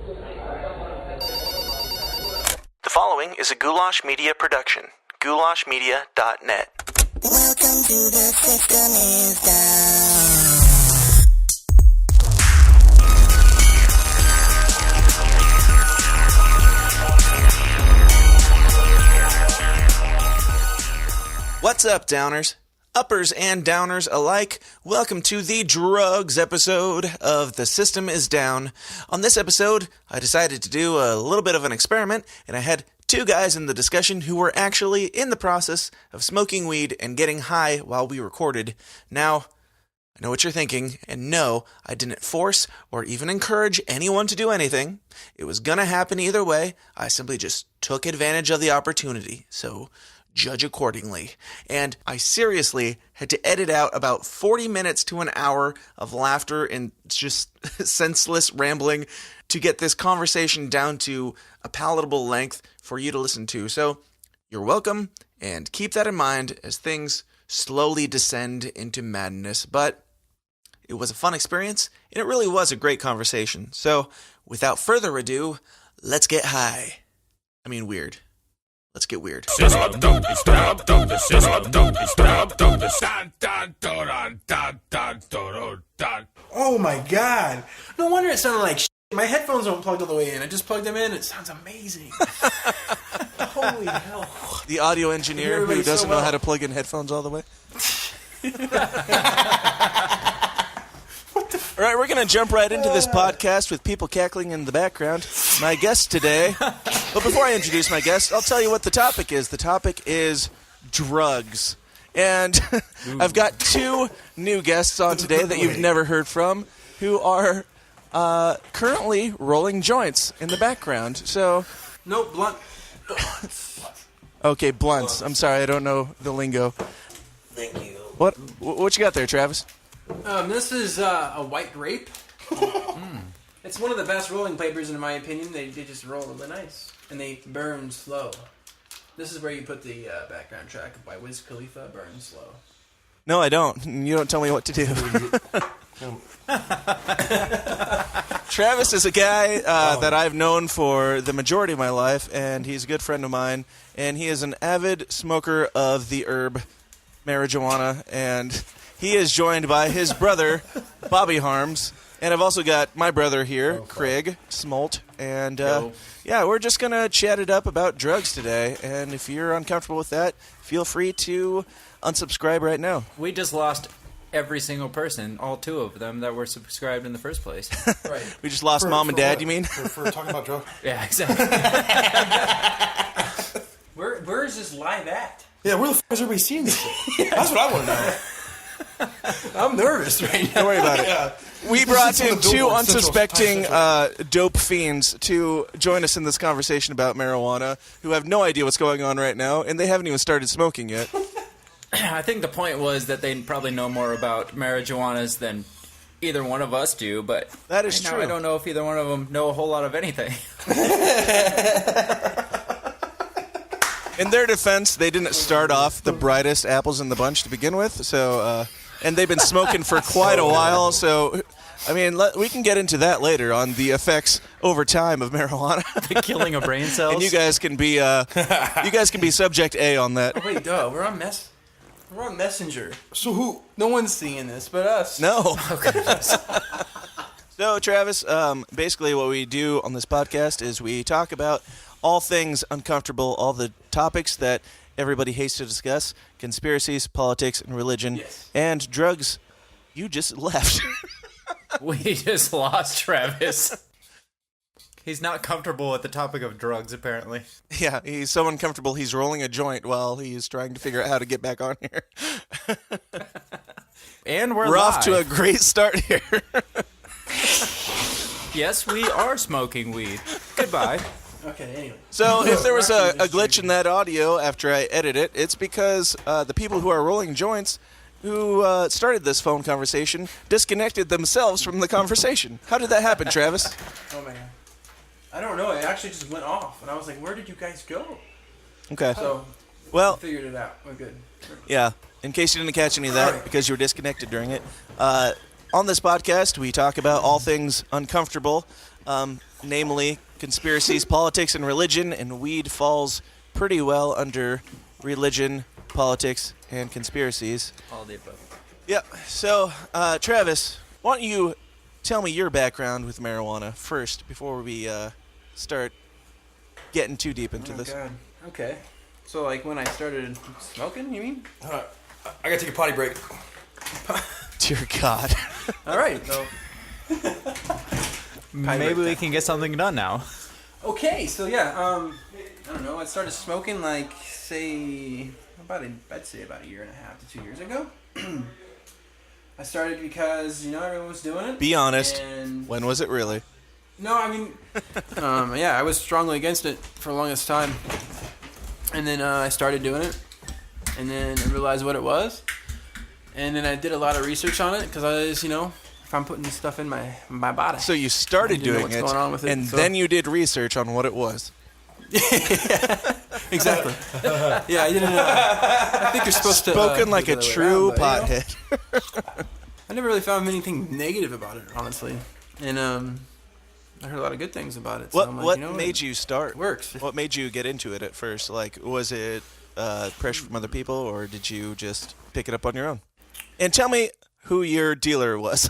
The following is a Goulash Media production. goulashmedia.net. Welcome to the System is Down. What's up, downers? Uppers and downers alike, welcome to the drugs episode of The System is Down. On this episode, I decided to do a little bit of an experiment, and I had two guys in the discussion who were actually in the process of smoking weed and getting high while we recorded. Now, I know what you're thinking, and no, I didn't force or even encourage anyone to do anything. It was gonna happen either way. I simply just took advantage of the opportunity, so judge accordingly. And I seriously had to edit out about 40 minutes to an hour of laughter and just senseless rambling to get this conversation down to a palatable length for you to listen to. So you're welcome, and keep that in mind as things slowly descend into madness. But it was a fun experience, and it really was a great conversation. So without further ado, let's get high. I mean weird. Let's get weird. Oh my god. No wonder it sounded like shit. My headphones don't plug all the way in. I just plugged them in. It sounds amazing. Holy hell. The audio engineer who doesn't know how to plug in headphones all the way. All right, we're going to jump right into this podcast with people cackling in the background. My guest today, but before I introduce my guest, I'll tell you what the topic is. The topic is drugs. And I've got two new guests on today that you've never heard from who are currently rolling joints in the background. So, No, blunt. okay, blunts. I'm sorry, I don't know the lingo. Thank you. What you got there, Travis? This is a white grape. It's one of the best rolling papers in my opinion. They just roll really nice. And they burn slow. This is where you put the background track by Wiz Khalifa, Burn Slow. No, I don't. You don't tell me what to do. Travis is a guy that I've known for the majority of my life, and he's a good friend of mine, and he is an avid smoker of the herb marijuana, and he is joined by his brother, Bobby Harms, and I've also got my brother here, Craig Smolt, and yeah, we're just going to chat it up about drugs today, and if you're uncomfortable with that, feel free to unsubscribe right now. We just lost every single person, all two of them, that were subscribed in the first place. Right. We just lost Mom and Dad, what? you mean? For talking about drugs? Yeah, exactly. Where is this live at? Yeah, where the f*** is everybody seeing this shit? That's what I want to know. I'm nervous right now. Don't worry about it. Yeah. We brought in This is two Billboard Central unsuspecting Central. dope fiends to join us in this conversation about marijuana who have no idea what's going on right now, and they haven't even started smoking yet. I think the point was that they probably know more about marijuanas than either one of us do, but That is right now true. I don't know if either one of them know a whole lot of anything. In their defense, they didn't start off the brightest apples in the bunch to begin with, so and they've been smoking for quite a while, so I mean, we can get into that later on the effects over time of marijuana. The killing of brain cells. And you guys can be subject A on that. Oh, wait, duh. We're on Messenger. So who? No one's seeing this but us. No. So, Travis, basically what we do on this podcast is we talk about all things uncomfortable, all the topics that everybody hates to discuss, conspiracies, politics, and religion, Yes. and drugs. You just left. We just lost Travis. He's not comfortable with the topic of drugs, apparently. Yeah, he's so uncomfortable he's rolling a joint while he's trying to figure out how to get back on here. And we're We're live. off to a great start here. Yes, we are smoking weed. Goodbye. Okay, anyway. So if there was a glitch in that audio after I edit it, it's because the people who are rolling joints who started this phone conversation disconnected themselves from the conversation. How did that happen, Travis? Oh, man. I don't know. It actually just went off. And I was like, where did you guys go? Okay. So, Well, figured it out. We're good. yeah. In case you didn't catch any of that because you were disconnected during it, On this podcast, we talk about all things uncomfortable, namely conspiracies, politics, and religion, and weed falls pretty well under religion, politics, and conspiracies. All the above. Yep. So, Travis, why don't you tell me your background with marijuana first before we start getting too deep into this? God. Okay. So, like, when I started smoking, you mean? I gotta take a potty break. Dear God. All right. So, Maybe we can get something done now. okay. So yeah. I don't know. I started smoking like, say, I'd say about a year and a half to 2 years ago. I started because everyone was doing it. Be honest. And When was it really? no, I mean, yeah, I was strongly against it for the longest time, and then I started doing it, and then I realized what it was, and then I did a lot of research on it because I was, if I'm putting stuff in my body. So you started I didn't know doing what's it, going on with it, and so- then you did research on what it was. Exactly. Yeah, I didn't. I think you're supposed to. Spoken like do a it the other way true around, but, pothead. I never really found anything negative about it, honestly, and I heard a lot of good things about it. So What I'm like, what you know, made you start? It works. What made you get into it at first? Like, was it pressure from other people, or did you just pick it up on your own? And tell me who your dealer was.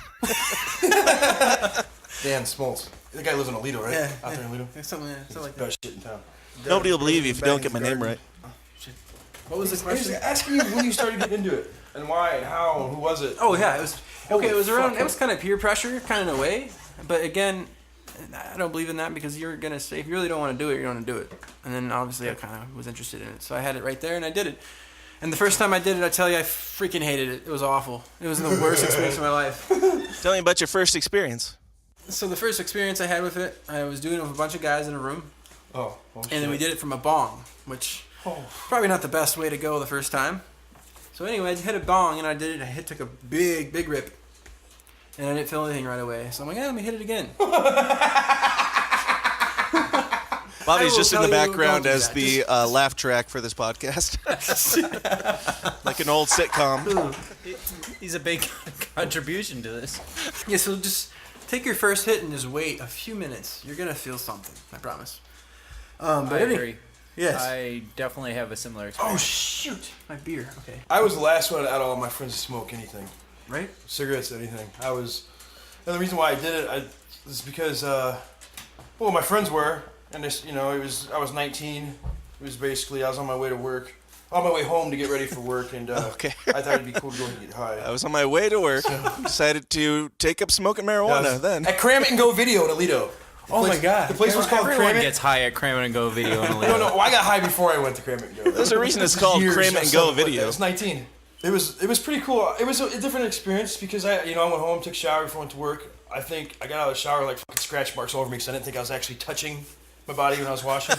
Dan Smoltz. The guy lives in Aledo, right? Yeah, Out there in Aledo. Something like that. Best shit in town. Nobody will believe you if you don't get my name right. What was the I was question? asking you when you started getting into it, and why, and how, and who was it? Oh yeah, it was okay. It was Holy around. fuck. It was kind of peer pressure, kind of in a way. But again, I don't believe in that because you're gonna say if you really don't want to do it, you're gonna do it. And then obviously I kind of was interested in it, so I had it right there and I did it. And the first time I did it, I tell you, I freaking hated it. It was awful. It was the worst experience of my life. Tell me about your first experience. So the first experience I had with it, I was doing it with a bunch of guys in a room, Oh, and then we did it from a bong, which probably not the best way to go the first time. So anyway, I hit a bong and I did it. I took a big rip, and I didn't feel anything right away. So I'm like, let me hit it again. Bobby's will just in the tell you, background don't do as that. the laugh track for this podcast, like an old sitcom. He's a big contribution to this. Yeah, so just take your first hit and just wait a few minutes. You're gonna feel something. I promise. But I any- agree. Yes. I definitely have a similar Oh experience. shoot! My beer. Okay. I was the last one out of all my friends to smoke anything. Right. Cigarettes, anything. And the reason why I did it is because, my friends were, and this, I was 19. It was basically, I was on my way to work, on my way home to get ready for work, and Okay. I thought it'd be cool to go and get high. I was on my way to work. Decided to take up smoking marijuana. Then At Cram It and Go Video in Aledo. Oh my God. The place was called Everyone Cram It. gets high at Cram It and Go Video in No, I got high before I went to Cram It and Go. there's a reason it's called Years Cram It of and Go stuff like that. Video. I was 19. It was pretty cool. It was a different experience because I went home, took a shower before I went to work. I think I got out of the shower like fucking scratch marks all over me because I didn't think I was actually touching my body when I was washing.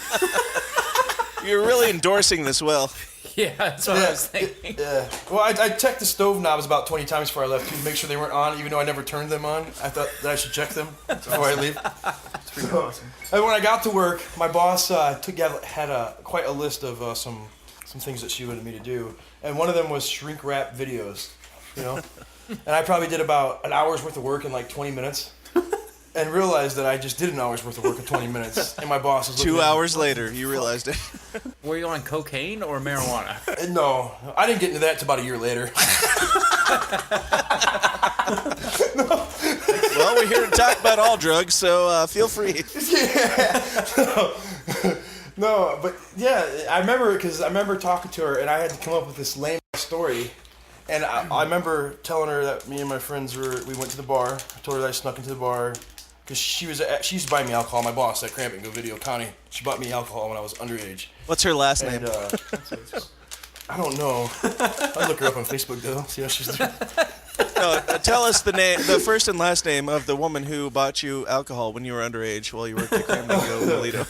You're really endorsing this well. Yeah, that's what I was thinking. Yeah. Well, I checked the stove knobs about 20 times before I left to make sure they weren't on, even though I never turned them on. I thought that I should check them before I leave. It's pretty awesome. And when I got to work, my boss had quite a list of some things that she wanted me to do, and one of them was shrink wrap videos. And I probably did about an hour's worth of work in like 20 minutes, and realized that I just did an hour's worth of work in 20 minutes. And my boss was looking 2 at me. hours later, you realized it. Were you on cocaine or marijuana? No, I didn't get into that until about a year later. Well, we're here to talk about all drugs, so feel free. No, but yeah, I remember talking to her, and I had to come up with this lame story. And I remember telling her that me and my friends we went to the bar. I told her that I snuck into the bar because she used to buy me alcohol. My boss at Cram It and Go Video County, she bought me alcohol when I was underage. What's her last name? And I don't know. I'll look her up on Facebook though. See how she's doing. No, tell us the first and last name of the woman who bought you alcohol when you were underage while you worked at Cram It and Go Toledo.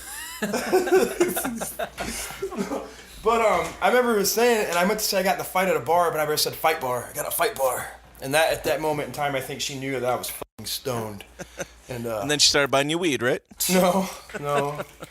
But I remember saying, and I meant to say I got in a fight at a bar, but I never said fight bar. I got a fight bar. And that at that moment in time, I think she knew that I was fucking stoned. And then she started buying you weed, right? no.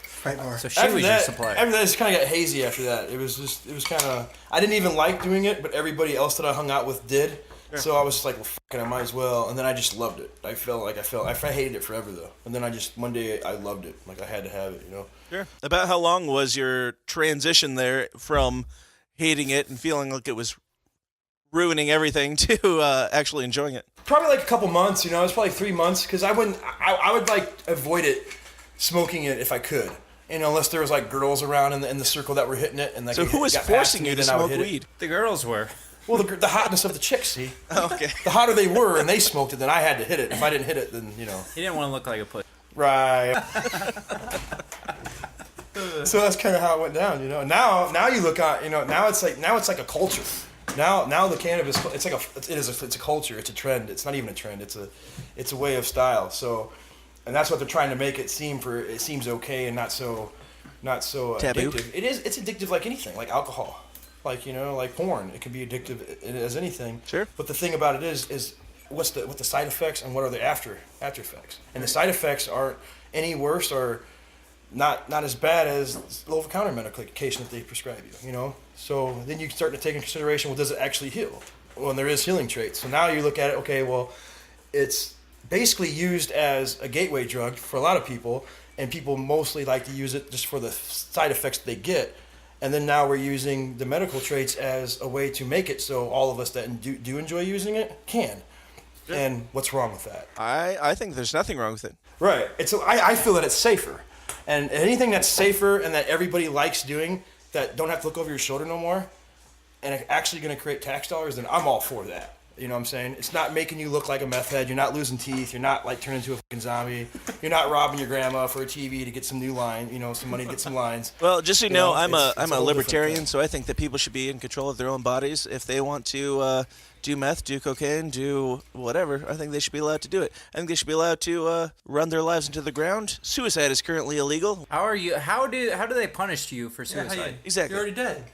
Fight bar. So she was your supplier. After that, it just kind of got hazy after that. It was kind of, I didn't even like doing it, but everybody else that I hung out with did. So I was just like, well, fuck it, I might as well. And then I just loved it. I hated it forever though. And then one day I loved it. Like I had to have it, you know. Sure. About how long was your transition there from hating it and feeling like it was ruining everything to actually enjoying it? Probably like a couple months, you know. It was probably 3 months because I would like avoid it, smoking it if I could. You know, unless there was like girls around in the circle that were hitting it. And like, so who was forcing you to smoke weed? The girls were. Well, the hotness of the chicks, see? Okay. The hotter they were and they smoked it, then I had to hit it. If I didn't hit it, then, you know. He didn't want to look like a pussy. Right. So that's kind of how it went down, you know. Now you look on, you know, now it's like a culture. Now the cannabis, it's a culture, it's a trend. It's not even a trend, it's a way of style. So, and that's what they're trying to make it seem it seems okay and not so taboo. Addictive. It's addictive like anything, like alcohol. Like, you know, like porn, it can be addictive as anything. Sure. But the thing about it is what the side effects and what are the after effects. And the side effects aren't any worse or not as bad as the over-counter medication that they prescribe you, you know. So then you start to take into consideration, well, does it actually heal? Well, there is healing traits. So now you look at it, okay, well, it's basically used as a gateway drug for a lot of people, and people mostly like to use it just for the side effects that they get. And then now we're using the medical traits as a way to make it so all of us that do enjoy using it can. Sure. And what's wrong with that? I think there's nothing wrong with it. Right. I feel that it's safer. And anything that's safer and that everybody likes doing, that don't have to look over your shoulder no more, and actually going to create tax dollars, then I'm all for that. You know what I'm saying? It's not making you look like a meth head. You're not losing teeth. You're not like turning into a fucking zombie. You're not robbing your grandma for a TV to get some new line, you know, some money to get some lines. Well, just so you know, I'm a whole libertarian, so I think that people should be in control of their own bodies. If they want to do meth, do cocaine, do whatever, I think they should be allowed to do it. I think they should be allowed to run their lives into the ground. Suicide is currently illegal. How do they punish you for suicide? Exactly. You're already dead.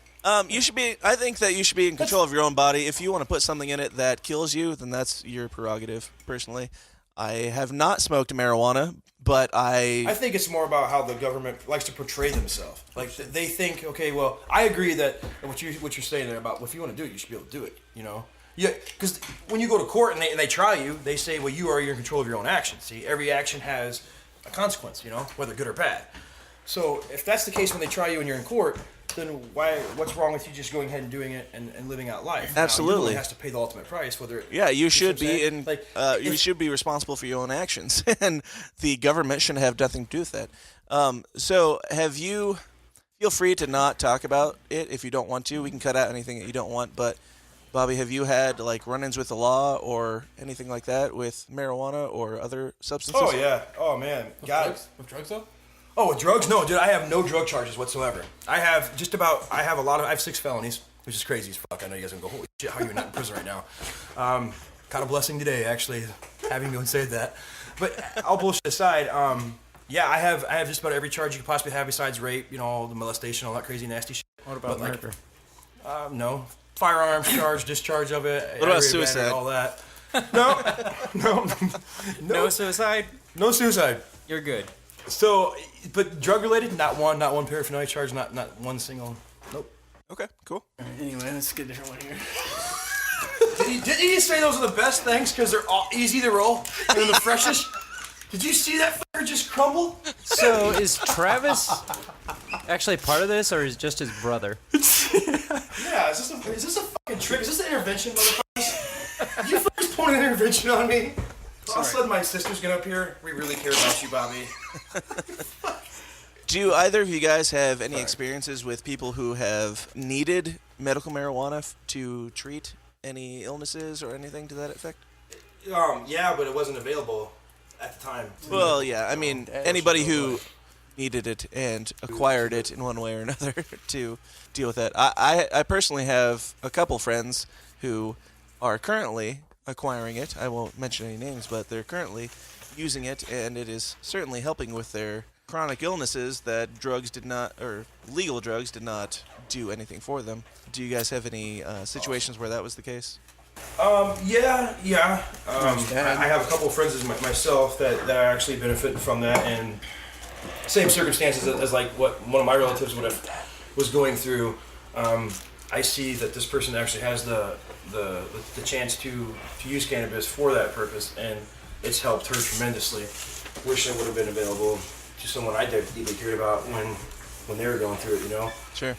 You should be. I think that you should be in control of your own body. If you want to put something in it that kills you, then that's your prerogative. Personally, I have not smoked marijuana, but I think it's more about how the government likes to portray themselves. Like they think, okay, well, I agree that what you're saying there about, well, if you want to do it, you should be able to do it. You know, yeah, because when you go to court and they try you, they say, well, you are in control of your own actions. See, every action has a consequence. You know, whether good or bad. So if that's the case when they try you and you're in court, then what's wrong with you just going ahead and doing it and living out life? Absolutely. Now, you're the one who has to pay the ultimate price. You should be in. You should be responsible for your own actions, and the government shouldn't have nothing to do with that. So have you? Feel free to not talk about it if you don't want to. We can cut out anything that you don't want. But Bobby, have you had like run-ins with the law or anything like that with marijuana or other substances? Oh yeah. Oh man. With drugs though? Oh, with drugs? No, dude, I have no drug charges whatsoever. I have 6 felonies, which is crazy as fuck. I know you guys are going to go, holy shit, how are you not in prison right now? Kind of blessing today, actually, having to say that. But all bullshit aside, I have just about every charge you could possibly have besides rape, you know, the molestation, all that crazy nasty shit. What about murder? No. Firearms charge, discharge of it. What about suicide? All that. No. No suicide? No suicide. You're good. So, but drug related, not one paraphernalia charge, not one single. Nope. Okay, cool. Anyway, let's get a different one here. Did he say those are the best things because they're all easy to roll and they're the freshest? Did you see that fucker just crumble? So is Travis actually part of this, or is just his brother? Yeah, is this a fucking trick? Is this an intervention, motherfuckers? You fuckers pulling an intervention on me? All of a sudden my sister's get up here. We really care about you, Bobby. Do either of you guys have any experiences with people who have needed medical marijuana to treat any illnesses or anything to that effect? Yeah, but it wasn't available at the time. Well, yeah, I mean, anybody who needed it and acquired it in one way or another to deal with that. I personally have a couple friends who are currently acquiring it. I won't mention any names, but they're currently using it, and it is certainly helping with their chronic illnesses that legal drugs did not do anything for them. Do you guys have any situations where that was the case? Yeah. I have a couple of friends as myself that are actually benefiting from that, and same circumstances as like what one of my relatives was going through. I see that this person actually has the chance to use cannabis for that purpose, and it's helped her tremendously. Wish it would have been available to someone I deeply cared about when they were going through it, you know? Sure.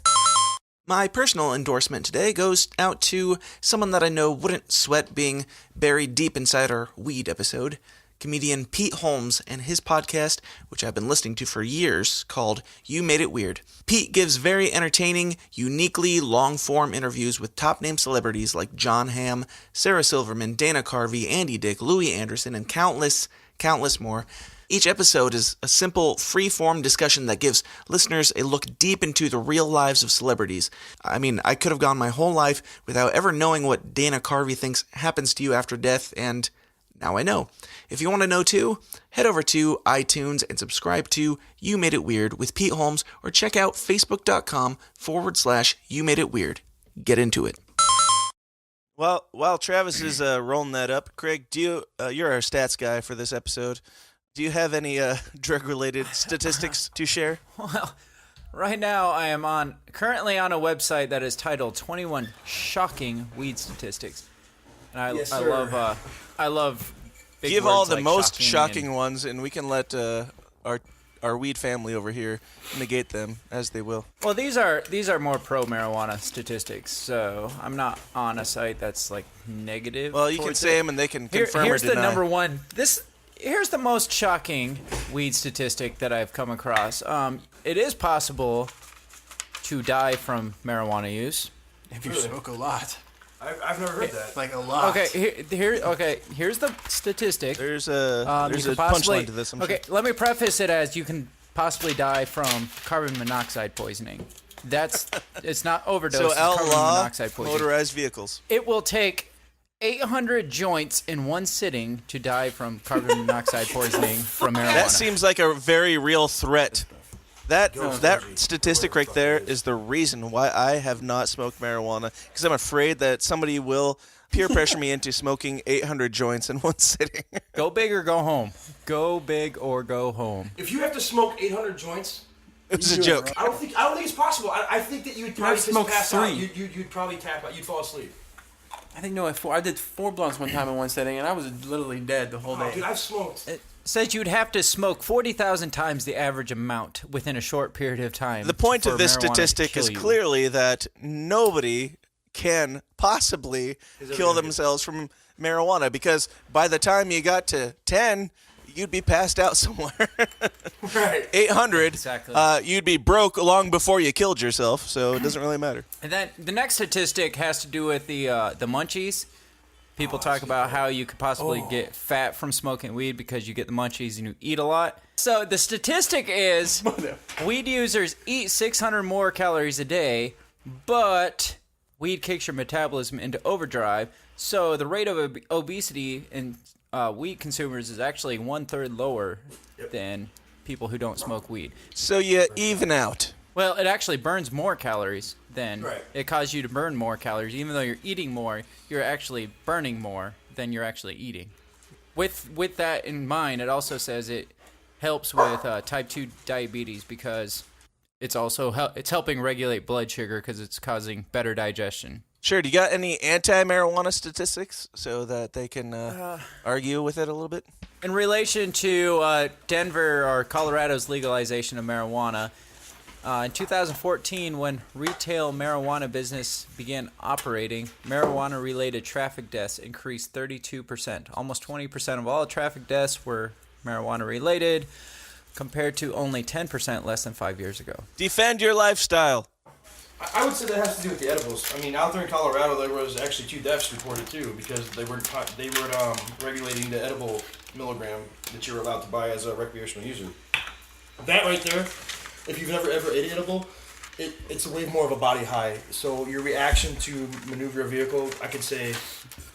My personal endorsement today goes out to someone that I know wouldn't sweat being buried deep inside our weed episode, comedian Pete Holmes and his podcast, which I've been listening to for years, called You Made It Weird. Pete gives very entertaining, uniquely long-form interviews with top-name celebrities like John Hamm, Sarah Silverman, Dana Carvey, Andy Dick, Louis Anderson, and countless more. Each episode is a simple, free-form discussion that gives listeners a look deep into the real lives of celebrities. I mean, I could have gone my whole life without ever knowing what Dana Carvey thinks happens to you after death, and now I know. If you want to know too, head over to iTunes and subscribe to You Made It Weird with Pete Holmes, or check out facebook.com/You Made It Weird. Get into it. Well, while Travis is rolling that up, Craig, you're our stats guy for this episode. Do you have any drug-related statistics to share? Well, right now I am currently on a website that is titled 21 Shocking Weed Statistics. And I love big Give all words the like most shocking and- ones, and we can let our weed family over here negate them as they will. Well, these are more pro marijuana statistics, so I'm not on a site that's like negative. Well, you can towards say it. them, and they can confirm Here's or deny. the number one. Here's the most shocking weed statistic that I've come across. It is possible to die from marijuana use. If you smoke a lot. I've never heard that. Like a lot. Okay, here's the statistic. There's You a can possibly- punchline to this. I'm okay, sure. let me preface it as you can possibly die from carbon monoxide poisoning. It's not overdose. So it's carbon outlaw monoxide poisoning. motorized vehicles. It will take 800 joints in one sitting to die from carbon monoxide poisoning from marijuana. That seems like a very real threat. That statistic right there is the reason why I have not smoked marijuana, because I'm afraid that somebody will peer pressure me into smoking 800 joints in one sitting. Go big or go home. Go big or go home. If you have to smoke 800 joints, It was a joke. I don't think it's possible. I think that you'd probably just smoke pass out. 3. You'd probably tap out. You'd fall asleep. I think I did 4 blunts one time in one setting, and I was literally dead the whole Oh, day. dude, I've smoked. It says you'd have to smoke 40,000 times the average amount within a short period of time. The point for of this marijuana to statistic kill is you. clearly that nobody can possibly kill themselves from marijuana, because by the time you got to 10, you'd be passed out somewhere. Right. 800, Exactly. You'd be broke long before you killed yourself, so it doesn't really matter. And then the next statistic has to do with the munchies. People talk about how you could possibly get fat from smoking weed because you get the munchies and you eat a lot. So the statistic is weed users eat 600 more calories a day, but weed kicks your metabolism into overdrive. So the rate of obesity in weed consumers is actually 1/3 lower than people who don't smoke weed. So you even out. Well, it actually burns more calories than Right. it causes you to burn more calories. Even though you're eating more, you're actually burning more than you're actually eating. With that in mind, it also says it helps with type 2 diabetes because it's also it's helping regulate blood sugar because it's causing better digestion. Sure, do you got any anti-marijuana statistics so that they can argue with it a little bit? In relation to Denver or Colorado's legalization of marijuana, in 2014, when retail marijuana business began operating, marijuana-related traffic deaths increased 32%. Almost 20% of all traffic deaths were marijuana-related, compared to only 10% less than 5 years ago. Defend your lifestyle. I would say that has to do with the edibles. I mean, out there in Colorado, there was actually 2 deaths reported too because they were regulating the edible milligram that you were allowed to buy as a recreational user. That right there, if you've never ever ate edible, it's way more of a body high. So your reaction to maneuver a vehicle, I could say,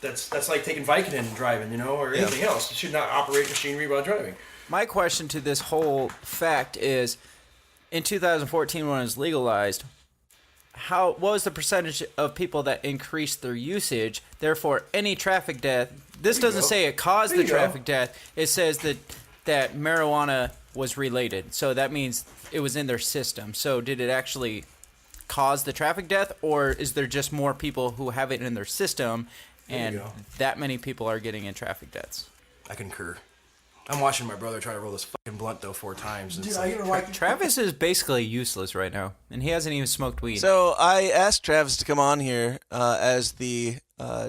that's like taking Vicodin and driving, you know, or anything else. You should not operate machinery while driving. My question to this whole fact is, in 2014 when it was legalized, what was the percentage of people that increased their usage? Therefore, any traffic death, this doesn't say it caused the traffic death. It says that marijuana was related. So that means it was in their system. So did it actually cause the traffic death, or is there just more people who have it in their system, and that many people are getting in traffic deaths? I concur. I'm watching my brother try to roll this fucking blunt though 4 times. And Dude, it's I like, even like Travis is basically useless right now, and he hasn't even smoked weed. So I asked Travis to come on here as the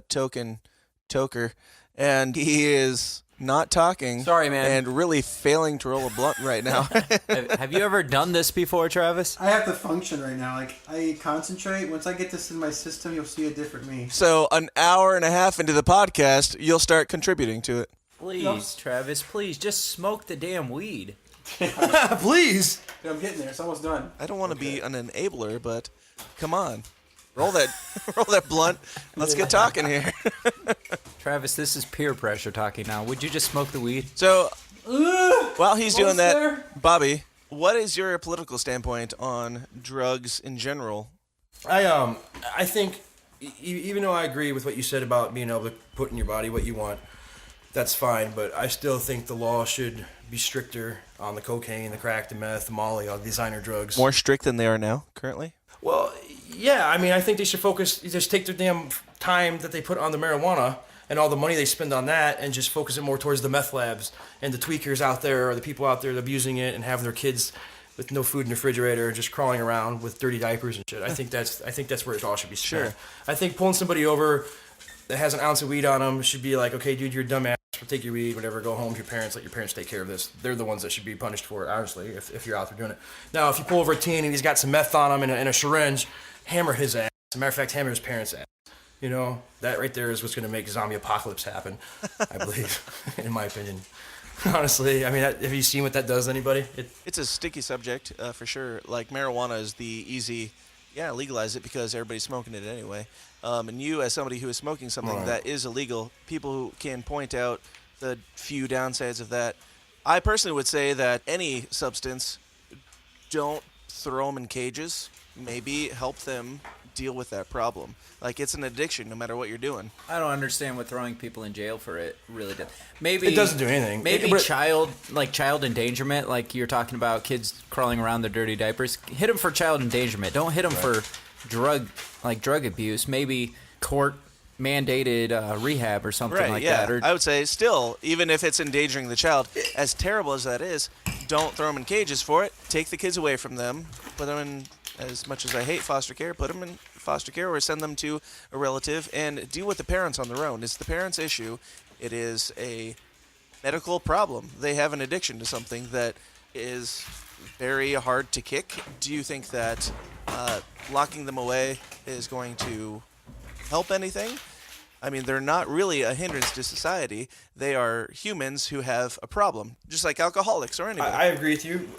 token toker, and he is not talking. Sorry, man. And really failing to roll a blunt right now. Have you ever done this before, Travis? I have to function right now. Like, I concentrate. Once I get this in my system, you'll see a different me. So an hour and a half into the podcast, you'll start contributing to it. Please, Travis, please, just smoke the damn weed. please. Dude, I'm getting there. It's almost done. I don't want to be an enabler, but come on. Roll that blunt. Let's get talking here. Travis, this is peer pressure talking now. Would you just smoke the weed? So while he's doing that, there. Bobby, what is your political standpoint on drugs in general? I think even though I agree with what you said about being able to put in your body what you want, that's fine. But I still think the law should be stricter on the cocaine, the crack, the meth, the molly, all the designer drugs. More strict than they are now, currently? Well, yeah. I mean, I think they should just take their damn time that they put on the marijuana and all the money they spend on that and just focus it more towards the meth labs and the tweakers out there or the people out there abusing it and having their kids with no food in the refrigerator and just crawling around with dirty diapers and shit. I think that's where it all should be spent. Sure. I think pulling somebody over that has an ounce of weed on them should be like, okay, dude, you're a dumbass. Take your weed, whatever. Go home to your parents. Let your parents take care of this. They're the ones that should be punished for it, honestly, if you're out there doing it. Now, if you pull over a teen and he's got some meth on him and a syringe, hammer his ass. As a matter of fact, hammer his parents' ass. You know, that right there is what's going to make zombie apocalypse happen, I believe, in my opinion. Honestly, I mean, have you seen what that does to anybody? It's a sticky subject, for sure. Like, marijuana is the easy, legalize it because everybody's smoking it anyway. And you, as somebody who is smoking something that is illegal, people who can point out the few downsides of that. I personally would say that any substance, don't throw them in cages. Maybe help them deal with that problem. Like, it's an addiction no matter what you're doing. I don't understand what throwing people in jail for it really does. Maybe It doesn't do anything. Maybe child endangerment, like you're talking about kids crawling around their dirty diapers. Hit them for child endangerment. Don't hit them for drug abuse. Maybe court mandated rehab or something like that. Or, I would say still, even if it's endangering the child, as terrible as that is, don't throw them in cages for it. Take the kids away from them. Put them in, as much as I hate foster care, put them in foster care or send them to a relative and deal with the parents on their own. It's the parents' issue. It is a medical problem. They have an addiction to something that is very hard to kick. Do you think that locking them away is going to help anything? I mean, they're not really a hindrance to society. They are humans who have a problem, just like alcoholics or anybody. I agree with you.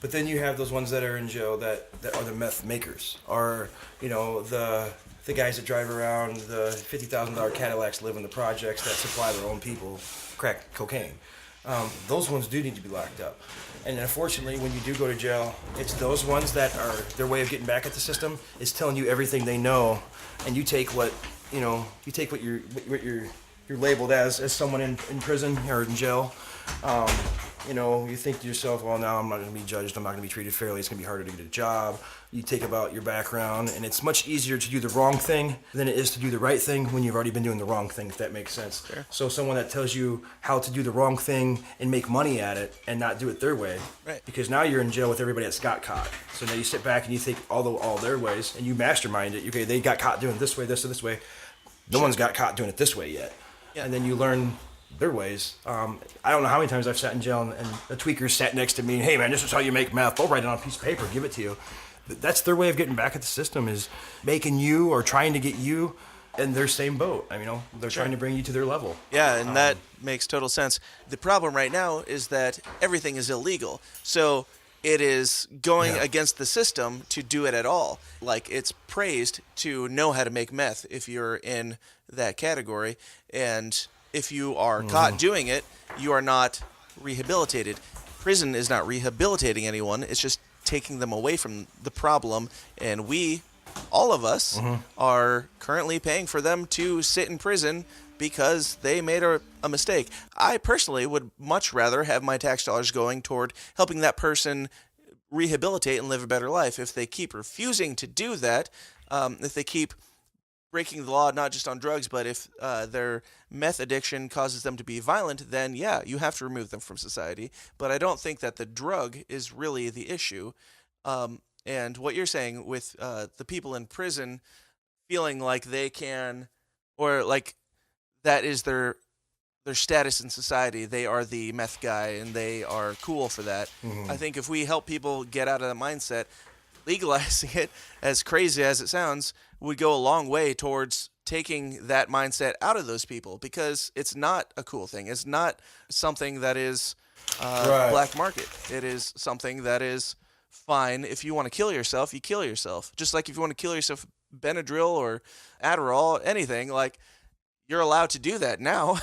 But then you have those ones that are in jail that are the meth makers, or the guys that drive around the $50,000 Cadillacs, live in the projects that supply their own people crack cocaine. Those ones do need to be locked up. And unfortunately, when you do go to jail, it's those ones that are their way of getting back at the system is telling you everything they know, and you take what you're labeled as someone in prison or in jail. You think to yourself, well, now I'm not going to be judged. I'm not going to be treated fairly. It's going to be harder to get a job. You take about your background, and it's much easier to do the wrong thing than it is to do the right thing when you've already been doing the wrong thing, if that makes sense. Sure. So someone that tells you how to do the wrong thing and make money at it and not do it their way, right? Because now you're in jail with everybody that's got caught. So now you sit back and you think all their ways, and you mastermind it. Okay, they got caught doing it this way, this, or this way. No one's got caught doing it this way yet. Yeah. And then you learn their ways. I don't know how many times I've sat in jail and a tweaker sat next to me. Hey man, this is how you make meth. They'll write it on a piece of paper, give it to you. That's their way of getting back at the system, is making you or trying to get you in their same boat. I mean, they're trying to bring you to their level. Yeah, and that makes total sense. The problem right now is that everything is illegal. So it is going against the system to do it at all. Like, it's praised to know how to make meth if you're in that category. And if you are caught doing it, you are not rehabilitated. Prison is not rehabilitating anyone. It's just taking them away from the problem. And we, all of us, are currently paying for them to sit in prison because they made a mistake. I personally would much rather have my tax dollars going toward helping that person rehabilitate and live a better life. If they keep refusing to do that, if they keep breaking the law, not just on drugs, but if their meth addiction causes them to be violent, then yeah, you have to remove them from society. But I don't think that the drug is really the issue. And what you're saying with the people in prison feeling like they can, or like that is their status in society, they are the meth guy and they are cool for that. I think if we help people get out of that mindset, legalizing it, as crazy as it sounds, would go a long way towards taking that mindset out of those people, because it's not a cool thing. It's not something that is black market. It is something that is fine. If you want to kill yourself, you kill yourself. Just like if you want to kill yourself, Benadryl or Adderall, anything, like, you're allowed to do that now.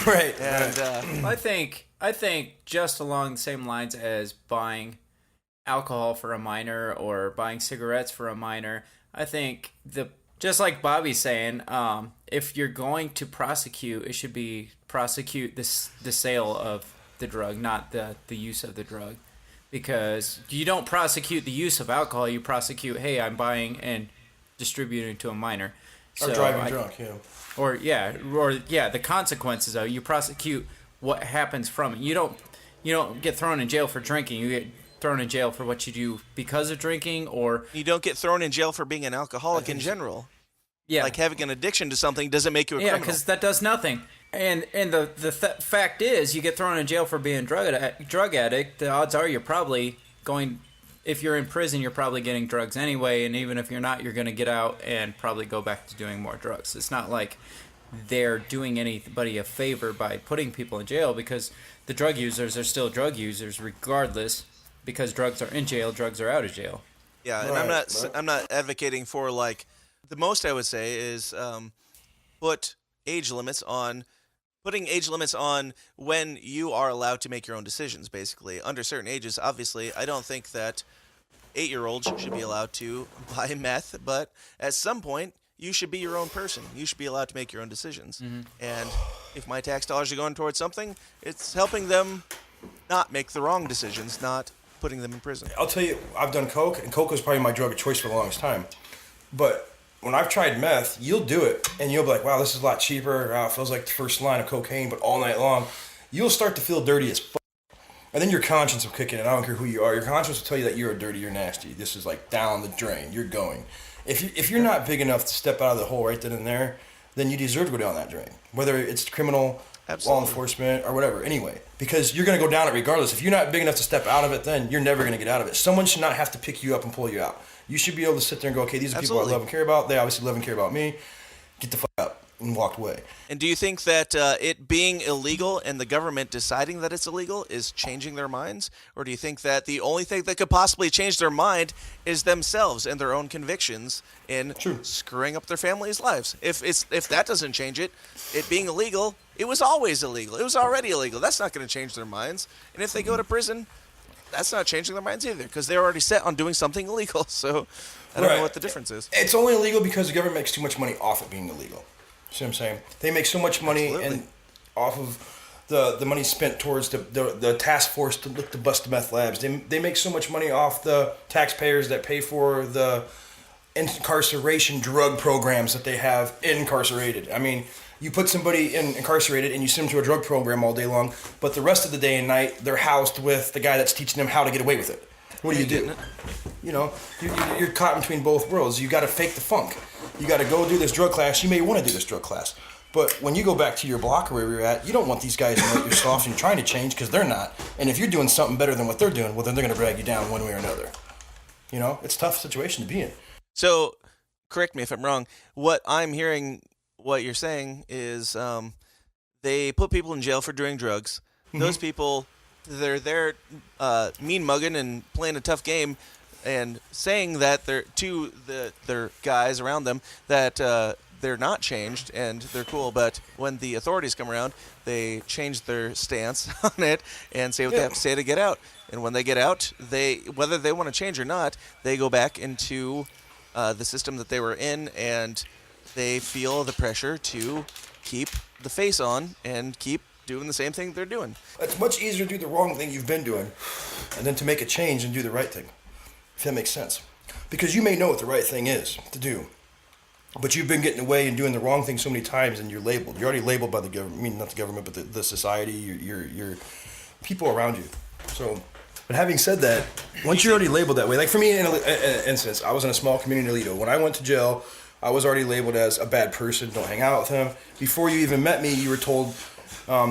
Right. And I think just along the same lines as buying alcohol for a minor or buying cigarettes for a minor, I think just like Bobby's saying, if you're going to prosecute, it should be prosecute the sale of the drug, not the use of the drug. Because you don't prosecute the use of alcohol, you prosecute, hey, I'm buying and distributing to a minor. Or driving drunk, yeah. Or the consequences of it. You prosecute what happens from it. You don't get thrown in jail for drinking. You get thrown in jail for what you do because of drinking, or you don't get thrown in jail for being an alcoholic in general. Yeah, like having an addiction to something doesn't make you a criminal. Yeah, because that does nothing. And the fact is, you get thrown in jail for being a drug addict. The odds are you're probably going. If you're in prison, you're probably getting drugs anyway, and even if you're not, you're going to get out and probably go back to doing more drugs. It's not like they're doing anybody a favor by putting people in jail, because the drug users are still drug users regardless, because drugs are in jail, drugs are out of jail. Yeah, and I'm not advocating for, like, the most I would say is putting age limits on when you are allowed to make your own decisions, basically. Under certain ages, obviously, I don't think that 8-year-olds should be allowed to buy meth, but at some point, you should be your own person. You should be allowed to make your own decisions. And if my tax dollars are going towards something, it's helping them not make the wrong decisions, not putting them in prison. I'll tell you, I've done coke, and coke was probably my drug of choice for the longest time. But when I've tried meth, you'll do it, and you'll be like, wow, this is a lot cheaper. Wow, it feels like the first line of cocaine, but all night long. You'll start to feel dirty as fuck. And then your conscience will kick in, and I don't care who you are. Your conscience will tell you that you're dirty, you're nasty. This is like down the drain. You're going. If you're not big enough to step out of the hole right then and there, then you deserve to go down that drain. Whether it's criminal, law enforcement, or whatever. Anyway, because you're going to go down it regardless. If you're not big enough to step out of it, then you're never going to get out of it. Someone should not have to pick you up and pull you out. You should be able to sit there and go, okay, these are people I love and care about. They obviously love and care about me. Get the fuck up, and walked away. And do you think that it being illegal and the government deciding that it's illegal is changing their minds? Or do you think that the only thing that could possibly change their mind is themselves and their own convictions in screwing up their families' lives? If that doesn't change it being illegal, it was always illegal. It was already illegal. That's not going to change their minds. And if they go to prison, that's not changing their minds either, because they're already set on doing something illegal. So I don't know what the difference is. It's only illegal because the government makes too much money off it being illegal. See what I'm saying? They make so much money and off of the money spent towards the task force to look to bust the meth labs. They make so much money off the taxpayers that pay for the incarceration drug programs that they have incarcerated. I mean, you put somebody incarcerated and you send them to a drug program all day long, but the rest of the day and night they're housed with the guy that's teaching them how to get away with it. What do you do? You know, you're caught between both worlds. You got to fake the funk. You got to go do this drug class. You may want to do this drug class, but when you go back to your block or wherever you're at, you don't want these guys to know that you're soft and you're trying to change, because they're not. And if you're doing something better than what they're doing, well, then they're going to drag you down one way or another. You know, it's a tough situation to be in. So, correct me if I'm wrong. What I'm hearing, what you're saying is they put people in jail for doing drugs. Those people, they're there mean mugging and playing a tough game and saying that they're to their guys around them that they're not changed and they're cool. But when the authorities come around, they change their stance on it and say what they have to say to get out. And when they get out, whether they want to change or not, they go back into the system that they were in, and they feel the pressure to keep the face on and keep doing the same thing they're doing. It's much easier to do the wrong thing you've been doing and then to make a change and do the right thing, if that makes sense. Because you may know what the right thing is to do, but you've been getting away and doing the wrong thing so many times, and you're labeled. You're already labeled by the government. I mean, not the government, but the society, your people around you. So, but having said that, once you're already labeled that way, like for me, in an instance, I was in a small community in Alito. When I went to jail, I was already labeled as a bad person. Don't hang out with him. Before you even met me, you were told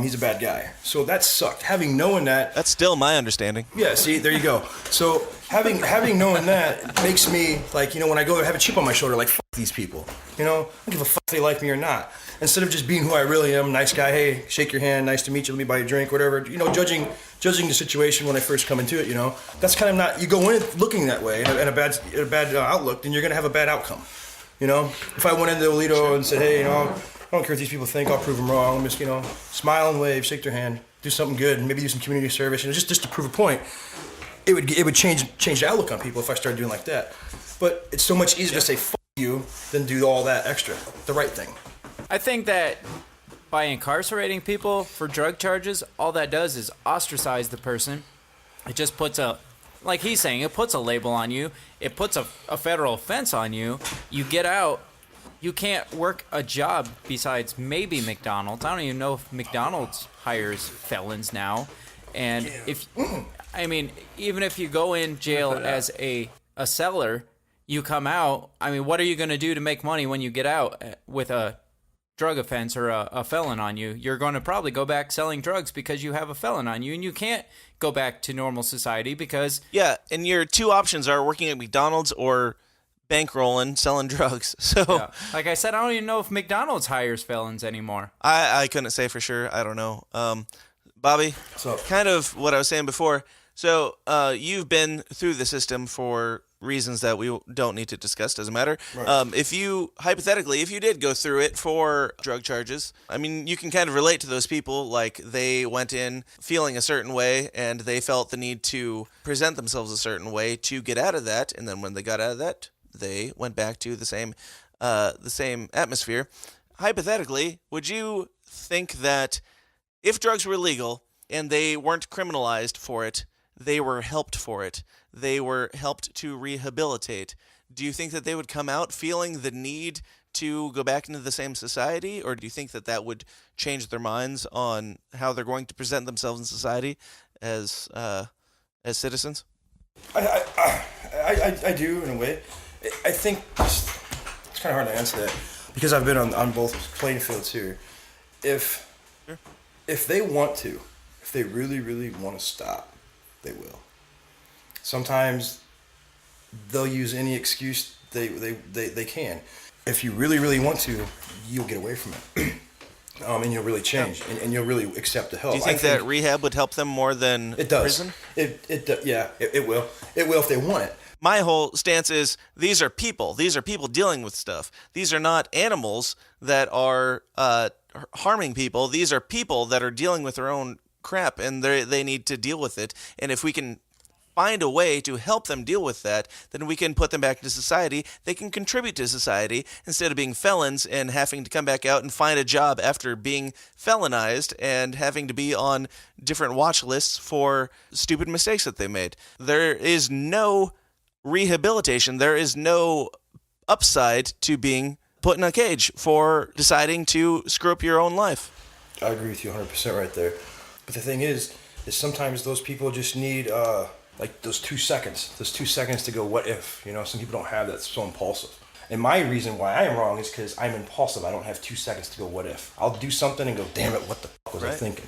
he's a bad guy. So that sucked. Having known that. That's still my understanding. Yeah, see, there you go. So having known that makes me, like, when I go there, have a chip on my shoulder, like, fuck these people. I don't give a fuck if they like me or not. Instead of just being who I really am, nice guy, hey, shake your hand, nice to meet you, let me buy you a drink, whatever. Judging the situation when I first come into it, that's kind of not, you go in looking that way in a bad outlook, then you're going to have a bad outcome. If I went into Alito and said, hey, I don't care what these people think, I'll prove them wrong. I'm just, smile and wave, shake their hand, do something good, and maybe do some community service, just to prove a point. It would change the outlook on people if I started doing like that. But it's so much easier to say fuck you than do all that extra, the right thing. I think that by incarcerating people for drug charges, all that does is ostracize the person. It just puts like he's saying, it puts a label on you. It puts a federal offense on you. You get out. You can't work a job besides maybe McDonald's. I don't even know if McDonald's hires felons now. And even if you go in jail as a seller, you come out. What are you going to do to make money when you get out with a drug offense or a felon on you? You're going to probably go back selling drugs because you have a felon on you, and you can't go back to normal society because... Yeah, and your two options are working at McDonald's or bankrolling, selling drugs. So, yeah. Like I said, I don't even know if McDonald's hires felons anymore. I couldn't say for sure. I don't know. Bobby, kind of what I was saying before. So you've been through the system for reasons that we don't need to discuss, doesn't matter. Right. If you did go through it for drug charges, you can kind of relate to those people. Like, they went in feeling a certain way and they felt the need to present themselves a certain way to get out of that. And then when they got out of that, they went back to the same atmosphere. Hypothetically, would you think that if drugs were legal and they weren't criminalized for it, they were helped for it, they were helped to rehabilitate, do you think that they would come out feeling the need to go back into the same society? Or do you think that would change their minds on how they're going to present themselves in society as citizens? I do, in a way. I think it's kind of hard to answer that because I've been on both playing fields here. If they want to, if they really, really want to stop, they will. Sometimes they'll use any excuse they can. If you really, really want to, you'll get away from it. And you'll really change, and you'll really accept the help. Do you think that rehab would help them more than it does. Prison? It will. It will if they want it. My whole stance is these are people. These are people dealing with stuff. These are not animals that are harming people. These are people that are dealing with their own crap, and they need to deal with it. And if we can find a way to help them deal with that, then we can put them back into society. They can contribute to society instead of being felons and having to come back out and find a job after being felonized and having to be on different watch lists for stupid mistakes that they made. There is no rehabilitation. There is no upside to being put in a cage for deciding to screw up your own life. I agree with you 100% right there. But the thing is sometimes those people just need like those 2 seconds to go, what if? Some people don't have that. It's so impulsive. And my reason why I am wrong is because I'm impulsive. I don't have 2 seconds to go, what if? I'll do something and go, damn it, what the fuck was I thinking?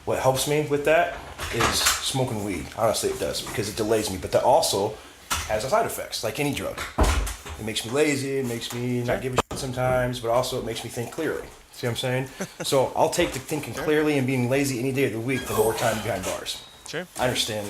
What helps me with that is smoking weed. Honestly, it does, because it delays me. But that also has side effects, like any drug. It makes me lazy. It makes me not give a shit sometimes, but also it makes me think clearly. See what I'm saying? So I'll take the thinking clearly and being lazy any day of the week than more time behind bars. Sure. I understand,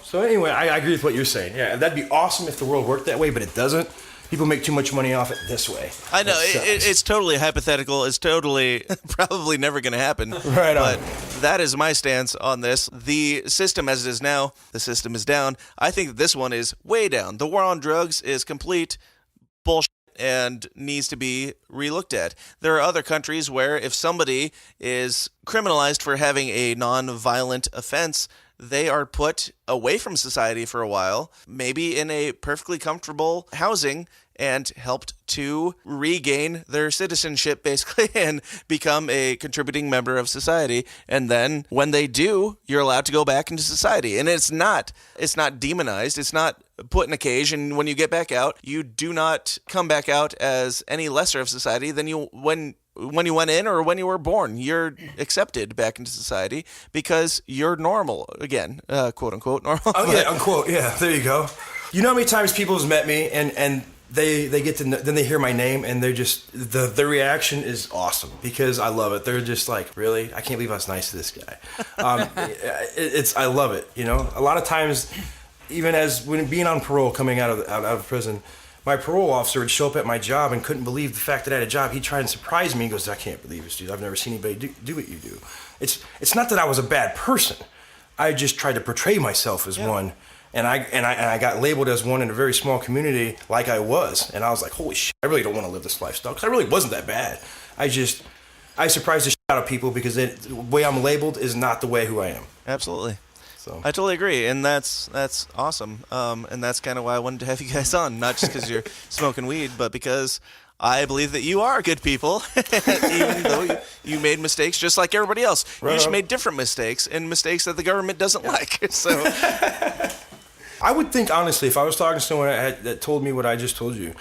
So anyway, I agree with what you're saying. Yeah, that'd be awesome if the world worked that way, but it doesn't. People make too much money off it this way. I know, it's totally hypothetical. It's totally probably never going to happen. Right on. But that is my stance on this. The system as it is now, the system is down. I think that this one is way down. The war on drugs is complete bullshit, and needs to be relooked at. There are other countries where if somebody is criminalized for having a non-violent offense, they are put away from society for a while, maybe in a perfectly comfortable housing, and helped to regain their citizenship, basically, and become a contributing member of society. And then when they do, you're allowed to go back into society. And it's not demonized. It's not put in a cage. And when you get back out, you do not come back out as any lesser of society than you when you went in or when you were born. You're accepted back into society because you're normal again, quote unquote normal. Oh yeah, unquote. Yeah, there you go. You know how many times people have met me and they get to know, then they hear my name and they're just the reaction is awesome because I love it. They're just like, really? I can't believe I was nice to this guy. I love it. You know, a lot of times, even as when being on parole, coming out of prison, my parole officer would show up at my job and couldn't believe the fact that I had a job. He'd try and surprise me. He goes, I can't believe this, dude. I've never seen anybody do what you do. It's not that I was a bad person. I just tried to portray myself as one. And I got labeled as one in a very small community like I was. And I was like, holy shit, I really don't want to live this lifestyle because I really wasn't that bad. I surprised the shit out of people because the way I'm labeled is not the way who I am. Absolutely. So I totally agree, and that's awesome. And that's kind of why I wanted to have you guys on, not just because you're smoking weed, but because I believe that you are good people, even though you made mistakes just like everybody else. Right. You just made different mistakes, and mistakes that the government doesn't like. So I would think, honestly, if I was talking to someone that told me what I just told you,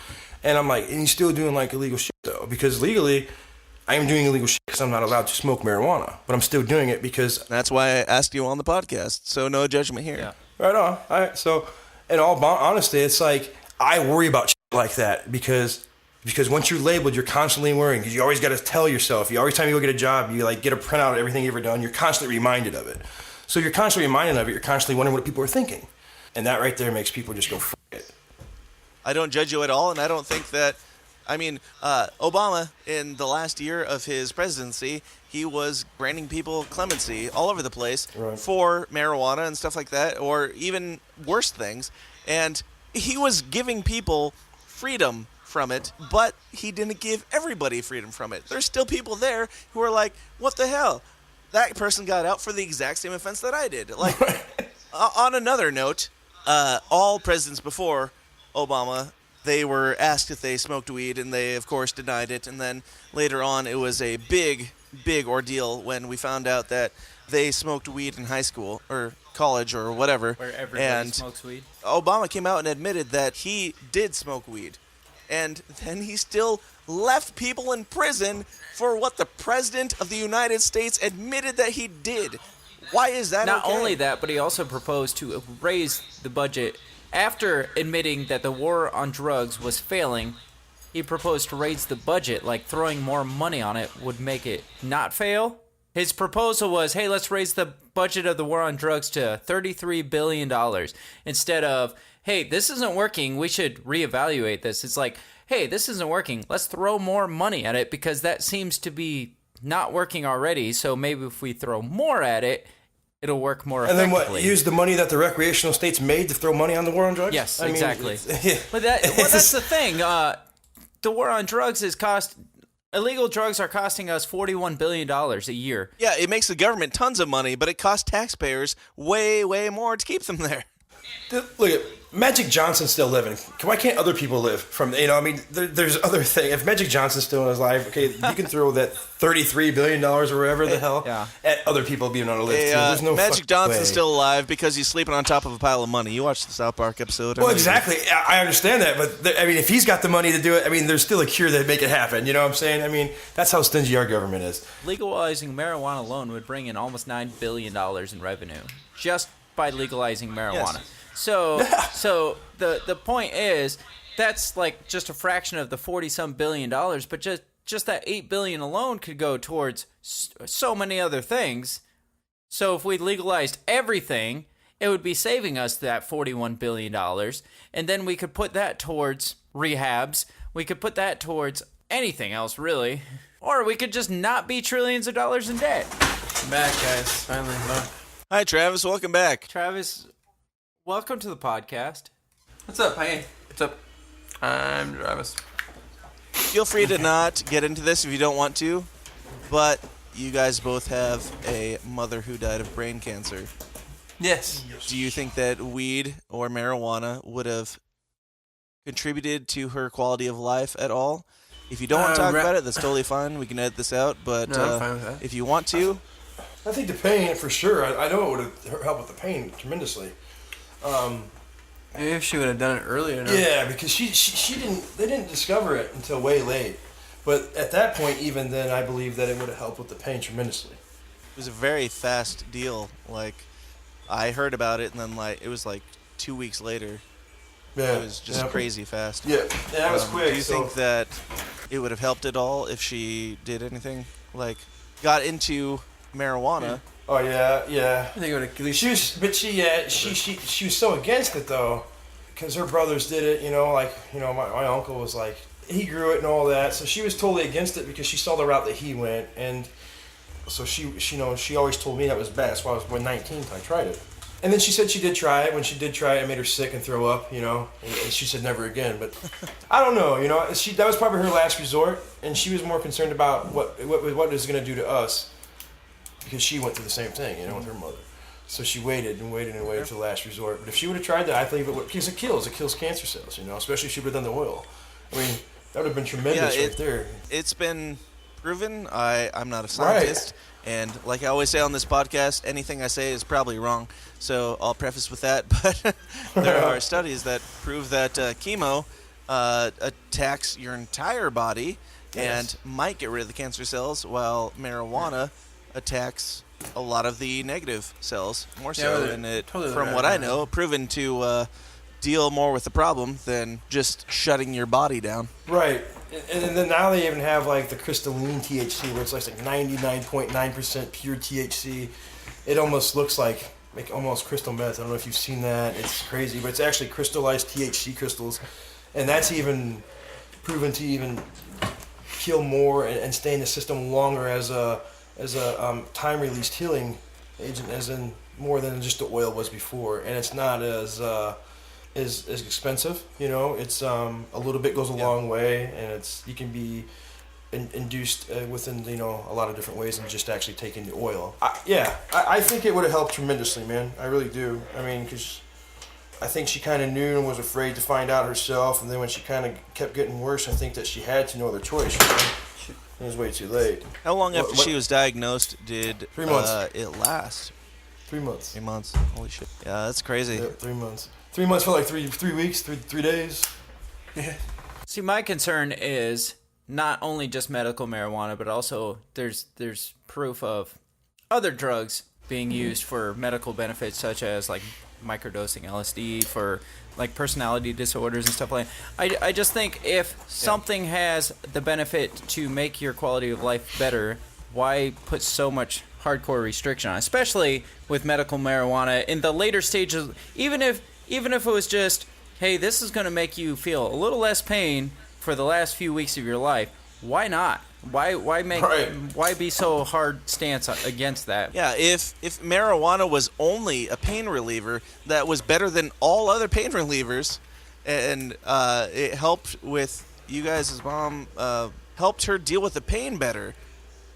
and I'm like, and you're still doing like illegal shit though, because legally, I am doing illegal shit because I'm not allowed to smoke marijuana, but I'm still doing it because... That's why I asked you on the podcast, so no judgment here. Yeah. Right on. All right, so, in all honesty, it's like, I worry about shit like that because once you're labeled, you're constantly worrying because you always got to tell yourself, every time you go get a job, you like get a printout of everything you've ever done, you're constantly reminded of it. So you're constantly reminded of it, you're constantly wondering what people are thinking. And that right there makes people just go, f*** it. I don't judge you at all, and I don't think that... Obama, in the last year of his presidency, he was granting people clemency all over the place for marijuana and stuff like that, or even worse things. And he was giving people freedom from it, but he didn't give everybody freedom from it. There's still people there who are like, what the hell? That person got out for the exact same offense that I did. Like, on another note, all presidents before Obama, they were asked if they smoked weed, and they, of course, denied it. And then later on, it was a big, big ordeal when we found out that they smoked weed in high school or college or whatever. Where everybody smokes weed. Obama came out and admitted that he did smoke weed. And then he still left people in prison for what the President of the United States admitted that he did. Why is that Not okay? only that, but he also proposed to raise the budget. After admitting that the war on drugs was failing, he proposed to raise the budget, like throwing more money on it would make it not fail. His proposal was, hey, let's raise the budget of the war on drugs to $33 billion. Instead of, hey, this isn't working, we should reevaluate this. It's like, hey, this isn't working, let's throw more money at it because that seems to be not working already. So maybe if we throw more at it, it'll work more effectively. And then what? Use the money that the recreational states made to throw money on the war on drugs? Yes, I mean, exactly. yeah. But that's the thing. The war on drugs illegal drugs are costing us $41 billion a year. Yeah, it makes the government tons of money, but it costs taxpayers way, way more to keep them there. Look at Magic Johnson's still living. Why can't other people live from? There's other thing. If Magic Johnson's still in his life, okay, you can throw that $33 billion or whatever the hell at other people being able to live too. There's no Magic Johnson's way. still alive because he's sleeping on top of a pile of money. You watched the South Park episode. Well, exactly. I understand that, but if he's got the money to do it, there's still a cure that make it happen. You know what I'm saying? That's how stingy our government is. Legalizing marijuana alone would bring in almost $9 billion in revenue just by legalizing marijuana. Yes. So the point is that's like just a fraction of the 40-some billion dollars, but just that $8 billion alone could go towards so many other things. So if we legalized everything, it would be saving us that $41 billion, and then we could put that towards rehabs. We could put that towards anything else, really. Or we could just not be trillions of dollars in debt. I'm back, guys. Finally, back. Hi, Travis. Welcome back. Travis, welcome to the podcast. What's up? Hey, what's up? I'm Travis. feel free to not get into this if you don't want to, but you guys both have a mother who died of brain cancer. Yes. Do you think that weed or marijuana would have contributed to her quality of life at all? If you don't want to talk about it, that's totally fine. We can edit this out, but No, I'm fine with that. if you want to, I think the pain, for sure. I know it would have helped with the pain tremendously. Maybe if she would have done it earlier. No? Yeah, because she didn't. They didn't discover it until way late. But at that point, even then, I believe that it would have helped with the pain tremendously. it was a very fast deal. Like, I heard about it, and then it was 2 weeks later. Yeah, It was just crazy fast. Yeah, that was quick. Do you think that it would have helped at all if she did anything? Got into marijuana. Oh yeah. I think it would have at least. She was so against it though, because her brothers did it. My uncle was like, he grew it and all that, so she was totally against it because she saw the route that he went, and so she always told me that was best. When I was 19, I tried it. And then she said she did try it. When she did try it, it made her sick and throw up, and she said never again. But I don't know, that was probably her last resort, and she was more concerned about what it was going to do to us, because she went through the same thing, with her mother. So she waited and waited and waited to the last resort. But if she would have tried that, I think it would, because it kills cancer cells, especially if she would have done the oil. I mean, that would have been tremendous right there. It's been proven. I'm not a scientist. Right. And like I always say on this podcast, anything I say is probably wrong. So I'll preface with that. But there are studies that prove that chemo attacks your entire body and might get rid of the cancer cells, while marijuana attacks a lot of the negative cells more so. And it, totally from what I know, proven to deal more with the problem than just shutting your body down. Right. And then now they even have the crystalline THC, where it's 99.9% pure THC. It almost looks like almost crystal meth. I don't know if you've seen that. It's crazy, but it's actually crystallized THC crystals, and that's even proven to even kill more and stay in the system longer as a time released healing agent, as in more than just the oil was before, and it's not as expensive. It's a little bit goes a long way, and you can be induced within a lot of different ways than just actually taking the oil. I think it would have helped tremendously, man. I really do. I mean, because I think she kind of knew and was afraid to find out herself, and then when she kind of kept getting worse, I think that she had to no other choice. It was way too late. How long after she was diagnosed did 3 months. It last? 3 months. 3 months. Holy shit. Yeah, that's crazy. Yeah, 3 months. 3 months for 3 weeks, 3 days. Yeah. See, my concern is not only just medical marijuana, but also there's proof of other drugs being used for medical benefits, such as microdosing LSD for personality disorders and stuff like that. I just think if something has the benefit to make your quality of life better, why put so much hardcore restriction on it? Especially with medical marijuana in the later stages. Even if it was just, hey, this is going to make you feel a little less pain for the last few weeks of your life, why not? Why be so hard stance against that? Yeah, if marijuana was only a pain reliever that was better than all other pain relievers, and it helped with you guys' mom, helped her deal with the pain better.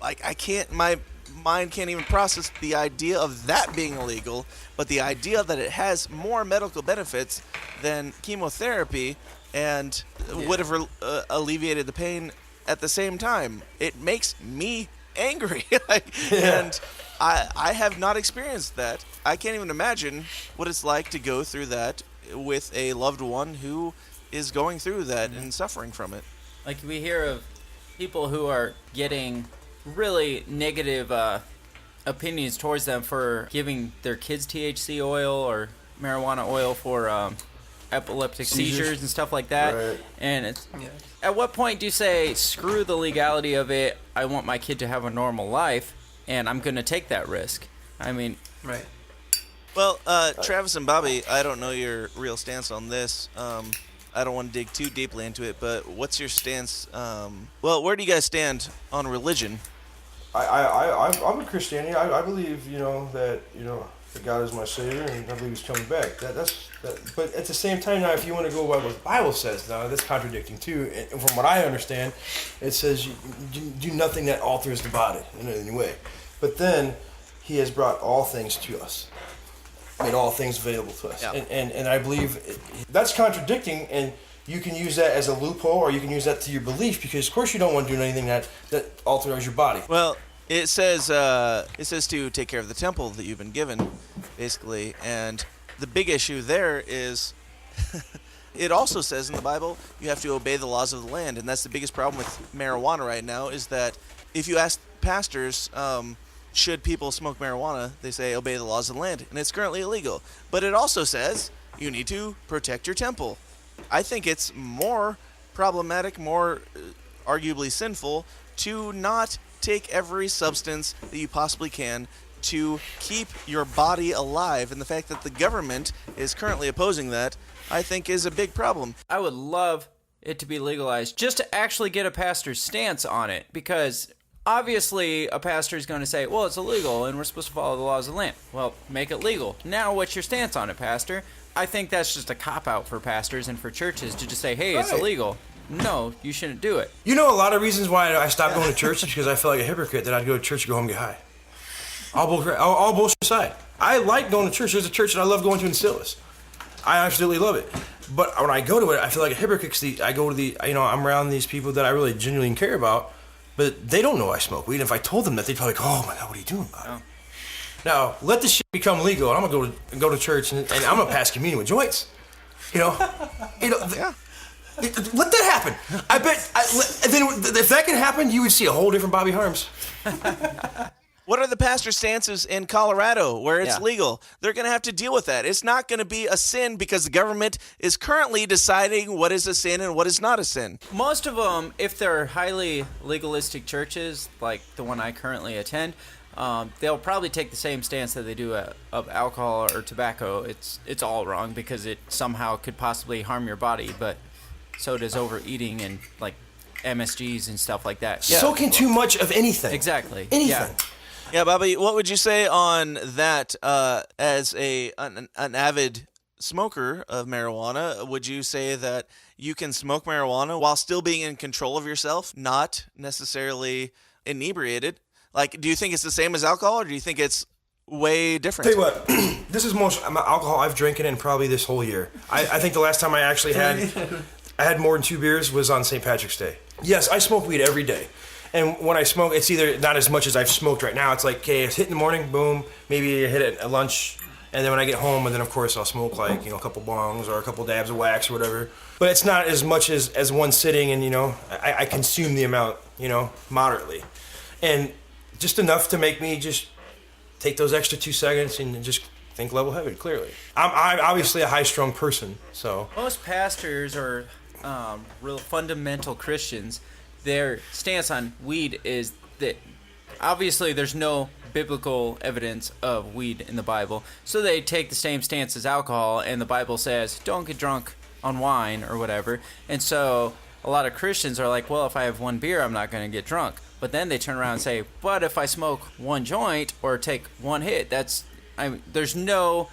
My mind can't even process the idea of that being illegal, but the idea that it has more medical benefits than chemotherapy and would have alleviated the pain at the same time. It makes me angry. And I have not experienced that. I can't even imagine what it's like to go through that with a loved one who is going through that and suffering from it. We hear of people who are getting really negative opinions towards them for giving their kids THC oil or marijuana oil for epileptic seizures and stuff like that. Right. And at what point do you say, screw the legality of it, I want my kid to have a normal life, and I'm going to take that risk? I mean... Right. Well, Travis and Bobby, I don't know your real stance on this. I don't want to dig too deeply into it, but what's your stance? Where do you guys stand on religion? I'm a Christianity. I believe, that, that God is my Savior, and I believe He's coming back. But at the same time, now, if you want to go by what the Bible says, now that's contradicting too. And from what I understand, it says you do nothing that alters the body in any way. But then He has brought all things to us, made all things available to us, and I believe that's contradicting. And you can use that as a loophole, or you can use that to your belief, because of course you don't want to do anything that alters your body. Well, it says to take care of the temple that you've been given, basically. And the big issue there is, it also says in the Bible you have to obey the laws of the land, and that's the biggest problem with marijuana right now. Is that if you ask pastors, should people smoke marijuana, they say obey the laws of the land, and it's currently illegal. But it also says you need to protect your temple. I think it's more problematic, more arguably sinful, to not take every substance that you possibly can to keep your body alive. And the fact that the government is currently opposing that, I think, is a big problem. I would love it to be legalized just to actually get a pastor's stance on it, because obviously a pastor is going to say, well, it's illegal and we're supposed to follow the laws of the land. Well, make it legal. Now what's your stance on it, pastor? I think that's just a cop-out for pastors and for churches to just say, hey, it's illegal. No, you shouldn't do it. You know, a lot of reasons why I stopped going to church is because I felt like a hypocrite that I'd go to church and go home and get high. All bullshit aside. I like going to church. There's a church that I love going to in Silas. I absolutely love it. But when I go to it, I feel like a hypocrite because I go to I'm around these people that I really genuinely care about, but they don't know I smoke weed. And if I told them that, they'd probably go, oh my God, what are you doing about it? Now, let this shit become legal, and I'm going to go to church, and I'm going to pass communion with joints. Yeah. Let that happen. I bet. Then if that can happen, you would see a whole different Bobby Harms. What are the pastor's stances in Colorado where it's legal? They're going to have to deal with that. It's not going to be a sin because the government is currently deciding what is a sin and what is not a sin. Most of them, if they're highly legalistic churches, like the one I currently attend, they'll probably take the same stance that they do of alcohol or tobacco. It's all wrong because it somehow could possibly harm your body, but so does overeating and like MSGs and stuff like that. Soaking too much of anything. Exactly. Anything. Yeah, Bobby, what would you say on that as an avid smoker of marijuana? Would you say that you can smoke marijuana while still being in control of yourself, not necessarily inebriated? Like, do you think it's the same as alcohol, or do you think it's way different? Tell you what, this is most alcohol I've drinking in probably this whole year. I think the last time I actually had more than 2 beers was on St. Patrick's Day. Yes, I smoke weed every day. And when I smoke, it's either not as much as I've smoked right now. It's like, okay, it's hit in the morning, boom, maybe I hit it at lunch, and then when I get home, and then of course I'll smoke like, a couple bongs or a couple dabs of wax or whatever. But it's not as much as one sitting, and I consume the amount, moderately. And just enough to make me just take those extra 2 seconds and just think level-headed, clearly. I'm obviously a high-strung person, so. Most pastors or real fundamental Christians, their stance on weed is that obviously there's no biblical evidence of weed in the Bible, so they take the same stance as alcohol, and the Bible says don't get drunk on wine or whatever. And so a lot of Christians are like, well, if I have 1 beer, I'm not going to get drunk. But then they turn around and say, but if I smoke 1 joint or take 1 hit, there's no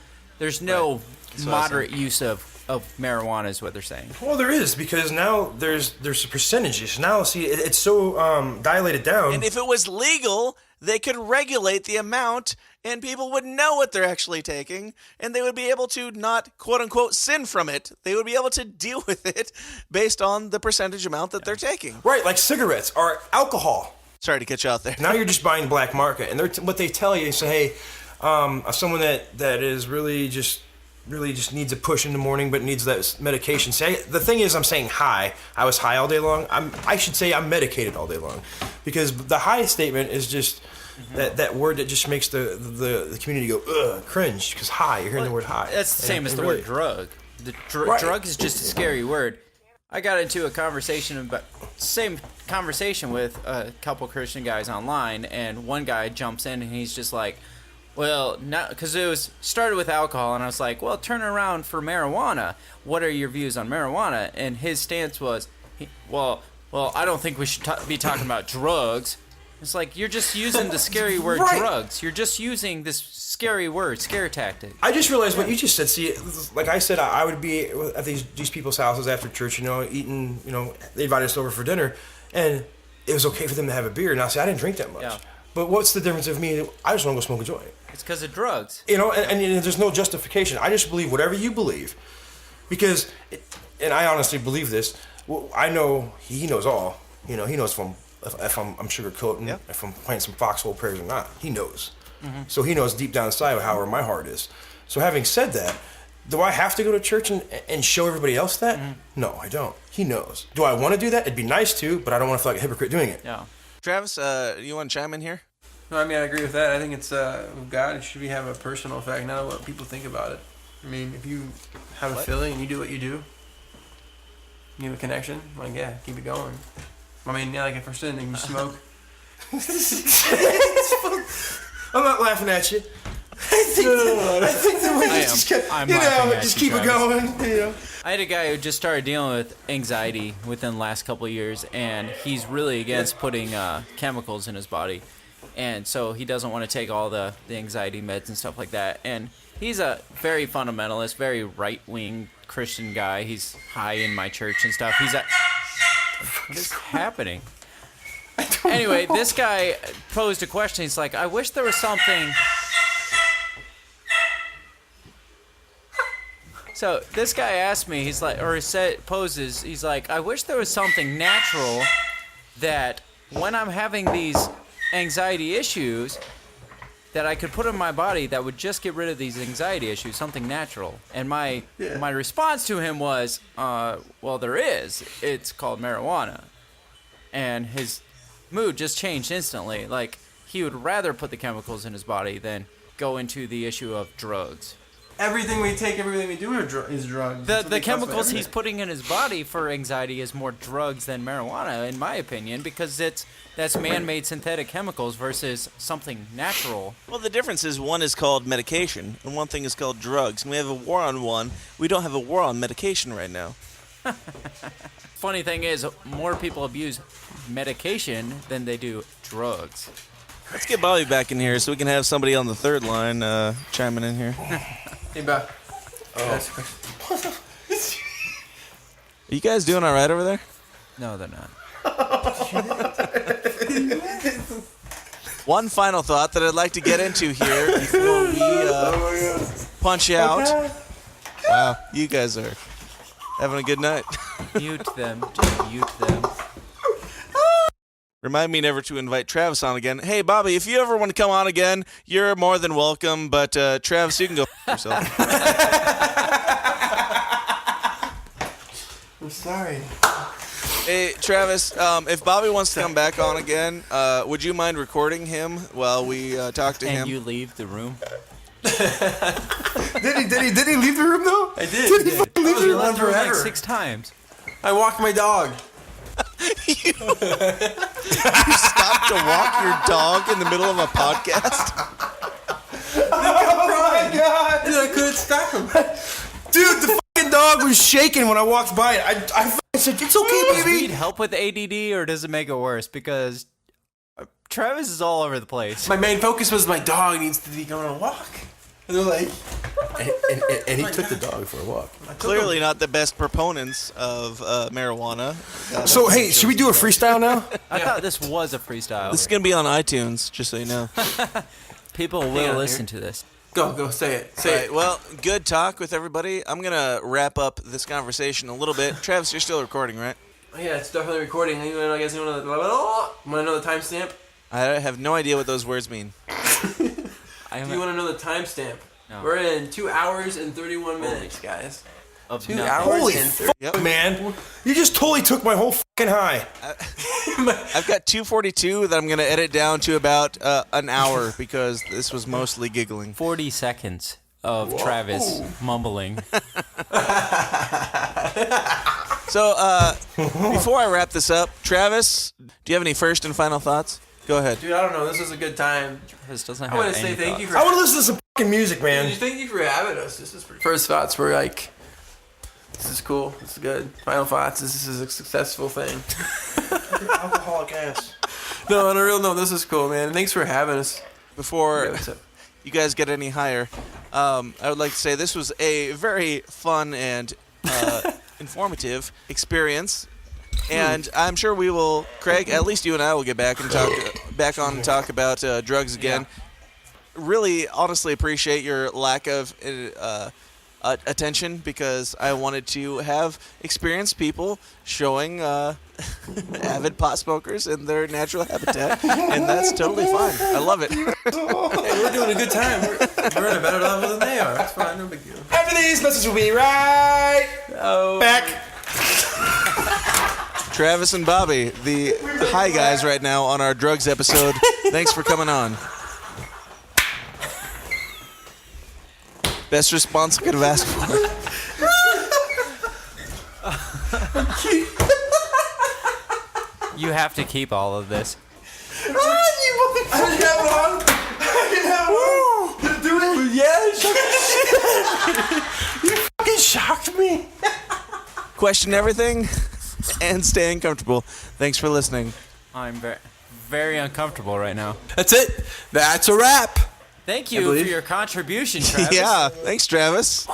moderate use of marijuana is what they're saying. Well, there is, because now there's percentages. Now, see, it's so dilated down. And if it was legal, they could regulate the amount, and people would know what they're actually taking, and they would be able to not, quote-unquote, sin from it. They would be able to deal with it based on the percentage amount that they're taking. Right, like cigarettes or alcohol. Sorry to get you out there. Now you're just buying black market, and what they tell you is, say, hey, someone that is really just needs a push in the morning, but needs that medication. Say, the thing is, I'm saying high. I was high all day long. I should say I'm medicated all day long, because the high statement is just that word that just makes the community go ugh, cringe, because high. You're hearing the word high. That's the same as the word drug. The drug is just a scary word. I got into same conversation with a couple Christian guys online, and one guy jumps in and he's just like, well, because it started with alcohol, and I was like, well, turn around for marijuana. What are your views on marijuana? And his stance was, well, I don't think we should be talking about drugs. It's like you're just using the scary word Right. drugs. You're just using this scary word, scare tactic. I just realized what you just said. See, like I said, I would be at these people's houses after church, eating, they invited us over for dinner, and it was okay for them to have a beer. Now, see, I didn't drink that much. Yeah. But what's the difference of me? I just want to go smoke a joint. It's because of drugs. And there's no justification. I just believe whatever you believe. Because, and I honestly believe this, well, I know he knows all. He knows if I'm sugarcoating, if I'm playing some foxhole prayers or not. He knows. Mm-hmm. So he knows deep down inside how my heart is. So having said that, do I have to go to church and show everybody else that? Mm-hmm. No, I don't. He knows. Do I want to do that? It'd be nice to, but I don't want to feel like a hypocrite doing it. Yeah. Travis, you want to chime in here? No, I mean, I agree with that. I think it's with God, it should have a personal effect, not what people think about it. I mean, if you have a feeling and you do what you do, you have a connection, like, yeah, keep it going. I mean, yeah, like if we're sitting and you smoke. I'm not laughing at you. I think the way you just kept, just keep it going. I had a guy who just started dealing with anxiety within the last couple of years, and he's really against putting chemicals in his body. And so he doesn't want to take all the anxiety meds and stuff like that. And he's a very fundamentalist, very right-wing Christian guy. He's high in my church and stuff. What is happening? Anyway, this guy posed a question. He's like, I wish there was something... So this guy asked me, he's like, he's like, I wish there was something natural that when I'm having these anxiety issues that I could put in my body that would just get rid of these anxiety issues, something natural. And my response to him was, well, there is. It's called marijuana. And his mood just changed instantly. Like, he would rather put the chemicals in his body than go into the issue of drugs. Everything we take, everything we do is drugs. The chemicals he's putting in his body for anxiety is more drugs than marijuana, in my opinion, because that's man-made synthetic chemicals versus something natural. Well, the difference is one is called medication and one thing is called drugs. And we have a war on one. We don't have a war on medication right now. Funny thing is, more people abuse medication than they do drugs. Let's get Bobby back in here so we can have somebody on the third line chiming in here. Hey, Bob. Are you guys doing all right over there? No, they're not. One final thought that I'd like to get into here before we punch out. Okay. Wow, you guys are having a good night. Mute them. Just mute them. Remind me never to invite Travis on again. Hey, Bobby, if you ever want to come on again, you're more than welcome. But Travis, you can go yourself. I'm sorry. Hey, Travis, if Bobby wants to come back on again, would you mind recording him while we talk to him? And you leave the room? Did he leave the room though? I did. Did he fucking leave the room? Left her like 6 times. I walked my dog. You stopped to walk your dog in the middle of a podcast? Oh my god! And I couldn't stop him. Dude, the fucking dog was shaking when I walked by it. I fucking said, it's okay, Does baby. weed help with ADD, or does it make it worse? Because Travis is all over the place. My main focus was my dog needs to be going on a walk. And they're like... And he took the dog for a walk. Clearly not the best proponents of marijuana. So, hey, should we do a freestyle now? I thought this was a freestyle. This is going to be on iTunes, just so you know. People will listen to this. Go, say it. Say it. Well, good talk with everybody. I'm going to wrap up this conversation a little bit. Travis, you're still recording, right? Yeah, it's definitely recording. You want to know the timestamp? I have no idea what those words mean. Do you want to know the timestamp? No. We're in 2 hours and 31 minutes, guys. Of 2 nothing. hours Holy and fuck, man. You just totally took my whole fucking high. I've got 242 that I'm going to edit down to about an hour because this was mostly giggling. 40 seconds of Travis mumbling. So, before I wrap this up, Travis, do you have any first and final thoughts? Go ahead. Dude, I don't know. This was a good time. Travis doesn't I have want to any say thank you for... I want to listen to some fucking music, man. Thank you for having us. This is pretty... First thoughts were like, this is cool. This is good. Final thoughts, this is a successful thing. Alcoholic ass. No, on a real note, this is cool, man. Thanks for having us. Before Yeah, what's up? you guys get any higher, I would like to say this was a very fun and informative experience. And I'm sure we will, Craig, at least you and I will get back and talk about drugs again. Really, honestly appreciate your lack of attention, because I wanted to have experienced people showing avid pot smokers in their natural habitat, and that's totally fine. I love it. Hey, we're doing a good time. We're at a better level than they are. That's fine. No big deal. After these messages, we'll be right back. Travis and Bobby, the high guys right now on our drugs episode. Thanks for coming on. Best response I could have asked for. You have to keep all of this. I didn't have it on. I didn't have it on. Dude, you fucking shocked me. Question everything and stay uncomfortable. Thanks for listening. I'm very, very uncomfortable right now. That's it. That's a wrap. Thank you for your contribution, Travis. Yeah, thanks, Travis.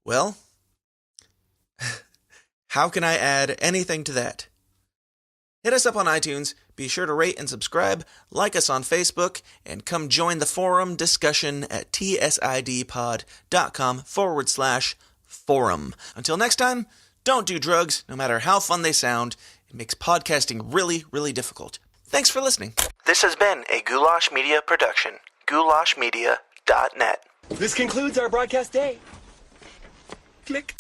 Well, how can I add anything to that? Hit us up on iTunes, be sure to rate and subscribe, like us on Facebook, and come join the forum discussion at tsidpod.com/forum. Until next time, don't do drugs, no matter how fun they sound. It makes podcasting really, really difficult. Thanks for listening. This has been a Goulash Media production. goulashmedia.net. This concludes our broadcast day. Click.